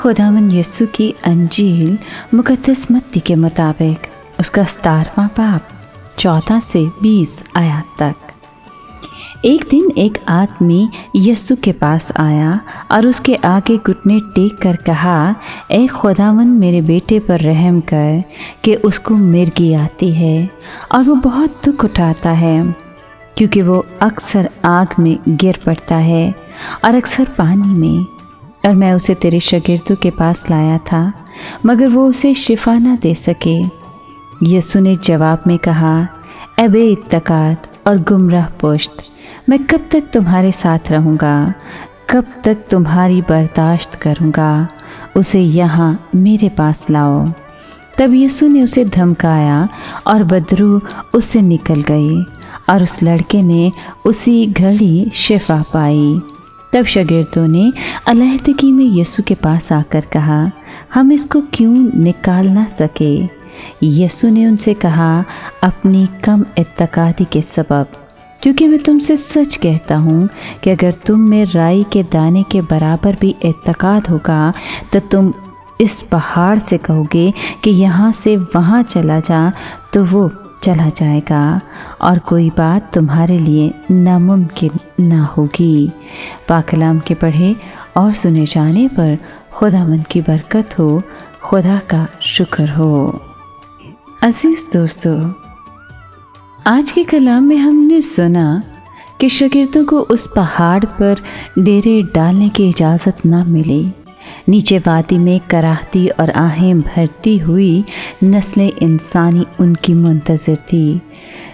खुदावंद यीशु की अंजील मुकद्दस मत्ती के मुताबिक उसका 17वां बाब 14 से 20 आयत तक। एक दिन एक आदमी यीशु के पास आया और उसके आगे घुटने टेक कर कहा, ऐ खुदावंद मेरे बेटे पर रहम कर कि उसको मिर्गी आती है और वो बहुत दुख उठाता है, क्योंकि वो अक्सर आग में गिर पड़ता है और अक्सर पानी में। और मैं उसे तेरे शागिर्दों के पास लाया था, मगर वो उसे शिफा न दे सके। यीशु ने जवाब में कहा, ए बेइत्तकात और गुमराह पुश्त, मैं कब तक तुम्हारे साथ रहूँगा, कब तक तुम्हारी बर्दाश्त करूँगा, उसे यहाँ मेरे पास लाओ। तब यीशु ने उसे धमकाया और बदरू उससे निकल गई और उस लड़के ने उसी घड़ी शिफा पाई। तब शागिर्दों ने अलहदगी में यीशु के पास आकर कहा, हम इसको क्यों निकाल ना सके? यीशु ने उनसे कहा, अपनी कम इत्तकादी के सबब, क्योंकि मैं तुमसे सच कहता हूँ कि अगर तुम में राई के दाने के बराबर भी इत्तकाद होगा तो तुम इस पहाड़ से कहोगे कि यहाँ से वहाँ चला जा, तो वो चला जाएगा और कोई बात तुम्हारे लिए नामुमकिन ना होगी। पाक कलाम के पढ़े और सुने जाने पर खुदावंद की बरकत हो, खुदा का शुक्र हो। अजीज दोस्तों, आज के कलाम में हमने सुना कि शागिर्दों को उस पहाड़ पर डेरे डालने की इजाज़त ना मिली। नीचे वादी में कराहती और आहें भरती हुई नस्लें इंसानी उनकी मुंतज़िर थी।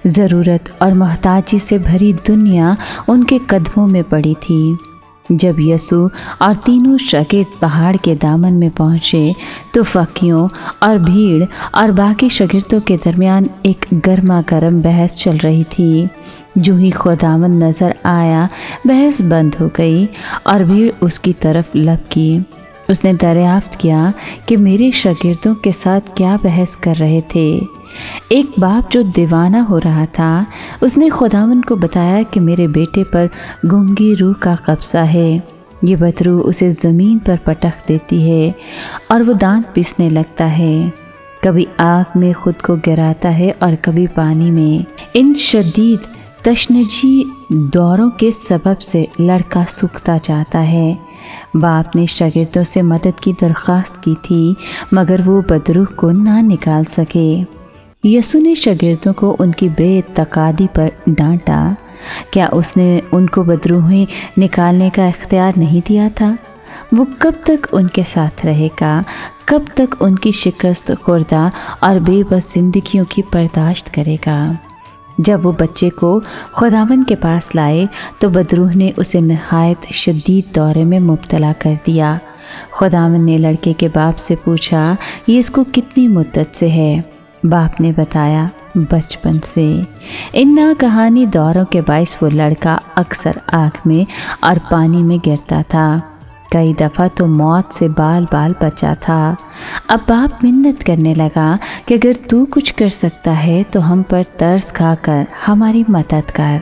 ज़रूरत और मोहताजी से भरी दुनिया उनके कदमों में पड़ी थी। जब यीशु और तीनों शागिर्द पहाड़ के दामन में पहुंचे तो फकीरों और भीड़ और बाकी शागिर्दों के दरमियान एक गर्मा गर्म बहस चल रही थी। जो ही खुदावंद नजर आया, बहस बंद हो गई और भीड़ उसकी तरफ लपकी। उसने दरियाफ्त किया कि मेरे शागिर्दों के साथ क्या बहस कर रहे थे। एक बाप जो दीवाना हो रहा था, उसने खुदावंद को बताया कि मेरे बेटे पर गूंगी रूह का कब्जा है। ये बदरू उसे ज़मीन पर पटक देती है और वो दांत पीसने लगता है। कभी आग में खुद को गिराता है और कभी पानी में। इन शदीद तशनजी दौरों के सबब से लड़का सूखता जाता है। बाप ने शागिर्दों से मदद की दरख्वास्त की थी, मगर वो बदरू को ना निकाल सके। यीशु ने शागिर्दों को उनकी बेइत्तकादी पर डांटा। क्या उसने उनको बदरूहें निकालने का इख्तियार नहीं दिया था? वो कब तक उनके साथ रहेगा? कब तक उनकी शिकस्त खुर्दा और बेबस जिंदगियों की बर्दाश्त करेगा? जब वो बच्चे को खुदावंद के पास लाए तो बदरूह ने उसे नहायत शदीद दौरे में मुब्तला कर दिया। खुदावंद ने लड़के के बाप से पूछा, ये इसको कितनी मुद्दत से है? बाप ने बताया, बचपन से। इन नाकहानी दौरों के बाइस वो लड़का अक्सर आग में और पानी में गिरता था। कई दफ़ा तो मौत से बाल बाल बचा था। अब बाप मिन्नत करने लगा कि अगर तू कुछ कर सकता है तो हम पर तरस खाकर हमारी मदद कर।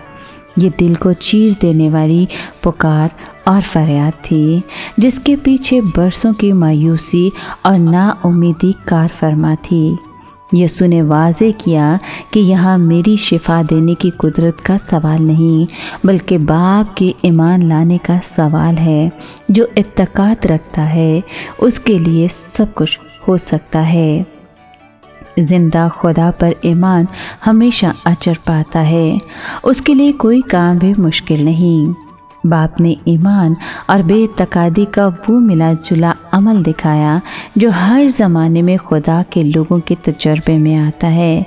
ये दिल को चीर देने वाली पुकार और फरियाद थी, जिसके पीछे बरसों की मायूसी और नाउमीदी कार फरमा थी। यीशु ने वाज़े किया कि यहाँ मेरी शिफा देने की कुदरत का सवाल नहीं, बल्कि बाप के ईमान लाने का सवाल है। जो इत्तकात रखता है उसके लिए सब कुछ हो सकता है। जिंदा खुदा पर ईमान हमेशा अजर पाता है। उसके लिए कोई काम भी मुश्किल नहीं। बाप ने ईमान और बेइत्तकादी का वो मिला जुला अमल दिखाया जो हर ज़माने में खुदा के लोगों के तजर्बे में आता है।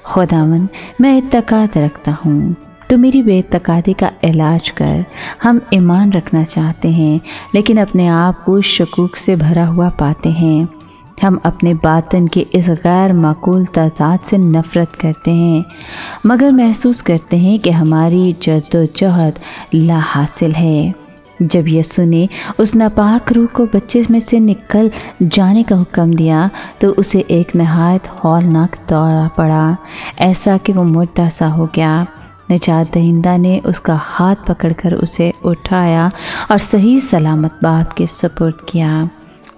खुदावंद, मैं इत्तकाद रखता हूँ, तो मेरी बेइत्तकादी का इलाज कर। हम ईमान रखना चाहते हैं, लेकिन अपने आप को शकूक से भरा हुआ पाते हैं। हम अपने बातन के इस गैर माकूल तज़ाद से नफ़रत करते हैं, मगर महसूस करते हैं कि हमारी जद्दोजहद ला हासिल है। जब यीशु ने उस नापाक रूह को बच्चे में से निकल जाने का हुक्म दिया तो उसे एक नहायत हौलनाक दौरा पड़ा, ऐसा कि वो मुर्दा सा हो गया। निजात दहिंदा ने उसका हाथ पकड़कर उसे उठाया और सही सलामत बाप के सुपुर्द किया।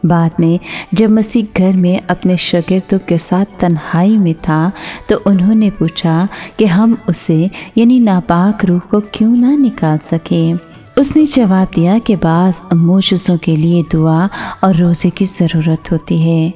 بعد میں جب مسیح گھر میں اپنے شاگردوں کے ساتھ تنہائی میں تھا تو انہوں نے پوچھا کہ ہم اسے یعنی ناپاک روح کو کیوں نہ نکال سکیں۔ اس نے جواب دیا کہ بعض معجزوں کے لیے دعا اور روزے کی ضرورت ہوتی ہے۔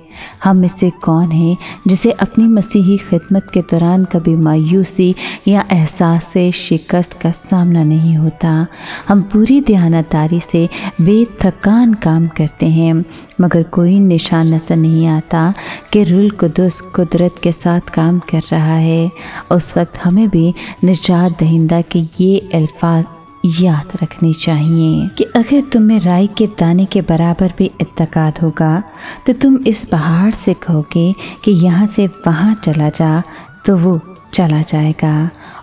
ہم میں سے کون ہے جسے اپنی مسیحی خدمت کے دوران کبھی مایوسی یا احساس سے شکست کا سامنا نہیں ہوتا؟ ہم پوری دیانتداری سے بے تھکان کام کرتے ہیں، مگر کوئی نشان نظر نہیں آتا کہ روح القدس قدرت کے ساتھ کام کر رہا ہے۔ اس وقت ہمیں بھی نجات دہندہ کے یہ الفاظ یاد رکھنی چاہیے کہ اگر تم میں رائی کے دانے کے برابر بھی اعتقاد ہوگا تو تم اس پہاڑ سے کہو گے کہ یہاں سے وہاں چلا جا تو وہ چلا جائے گا،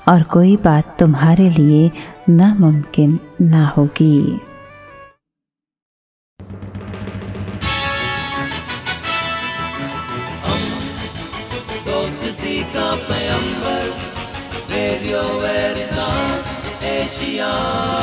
اور کوئی بات تمہارے لیے ناممکن نہ ہوگی۔ دوستی کا پیغمبر ریڈیو ویریتاس ایشیا۔